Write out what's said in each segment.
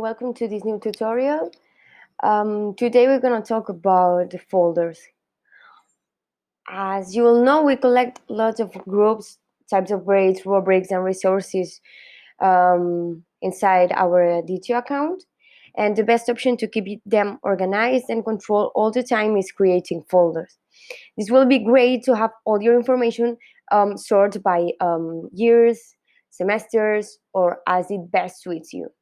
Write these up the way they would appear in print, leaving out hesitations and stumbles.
welcome to this new tutorial. Today we're going to talk about the folders. As you will know, we collect lots of groups, types of grades, rubrics, and resources inside our Additio account. And the best option to keep them organized and control all the time is creating folders. This will be great to have all your information sorted by years, semesters, or as it best suits you.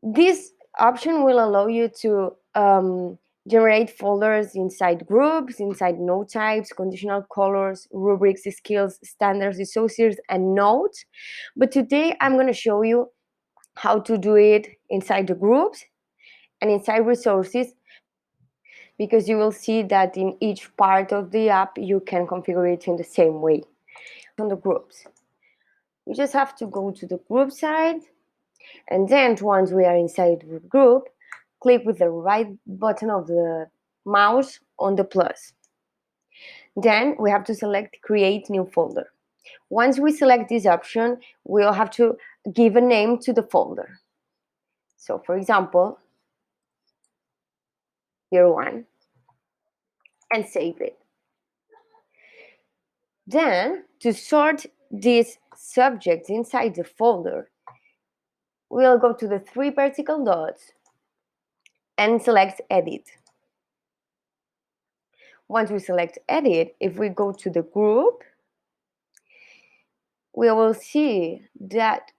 This option will allow you to generate folders inside groups, inside node types, conditional colors, rubrics, skills, standards, associates, and nodes. But today I'm going to show you how to do it inside the groups and inside resources, because you will see that in each part of the app you can configure it in the same way. On the groups, you just have to go to the group side, and then once we are inside the group, click with the right button of the mouse on the plus. Then we have to select create new folder. Once we select this option, we'll have to give a name to the folder. So for example, year 1, and save it. Then to sort these subjects inside the folder, we'll go to the 3 vertical dots and select edit. Once we select edit, if we go to the group, we will see that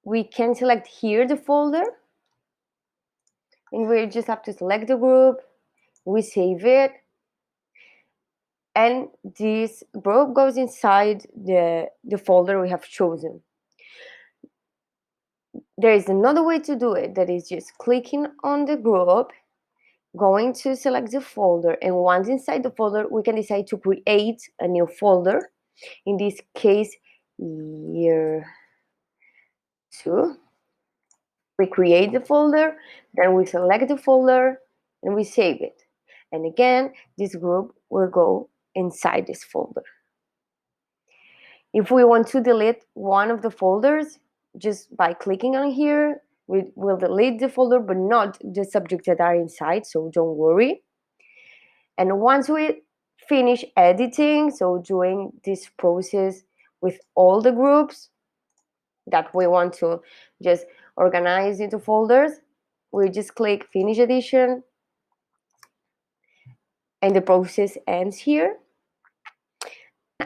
we can select here the folder, and we just have to select the group, we save it, and this group goes inside the folder we have chosen. There is another way to do it, that is just clicking on the group, going to select the folder, and once inside the folder we can decide to create a new folder. In this case, year 2. We create the folder, then we select the folder and we save it, and again this group will go inside this folder. If we want to delete one of the folders, just by clicking on here, we will delete the folder but not the subjects that are inside, so don't worry. And once we finish editing, so doing this process with all the groups that we want to just organize into folders, we just click finish edition and the process ends here.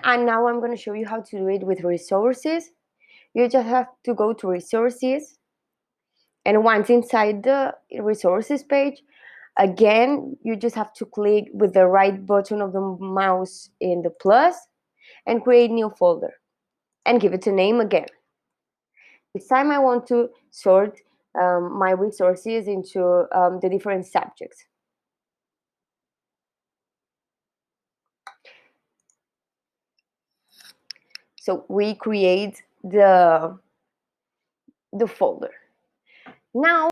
And now I'm going to show you how to do it with resources. You just have to go to resources, and once inside the resources page, again you just have to click with the right button of the mouse in the plus and create new folder and give it a name again. This time I want to sort my resources into the different subjects. So we create the folder. Now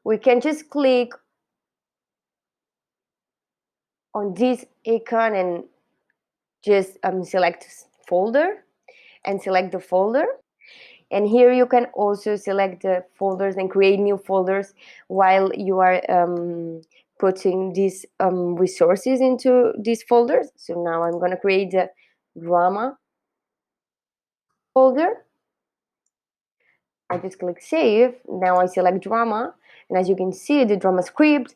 we can just click on this icon and just select folder and select the folder. And here you can also select the folders and create new folders while you are putting these resources into these folders. So now I'm going to create the drama folder. I just click save. Now I select drama, and as you can see, the drama script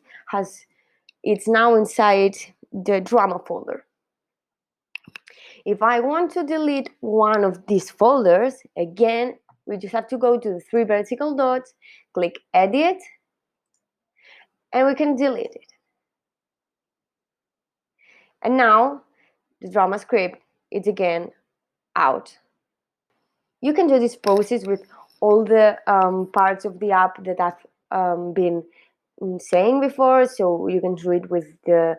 it's now inside the drama folder. If I want to delete one of these folders, again, we just have to go to the 3 vertical dots, click edit, and we can delete it. And now the drama script is again out. You can do this process with all the parts of the app that I've been saying before. So you can do it with the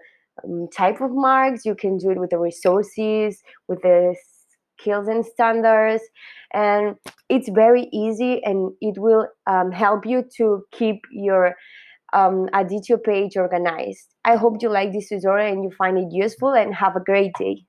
type of marks, you can do it with the resources, with the skills and standards, and it's very easy, and it will help you to keep your Additio page organized. I hope you like this tutorial and you find it useful, and have a great day.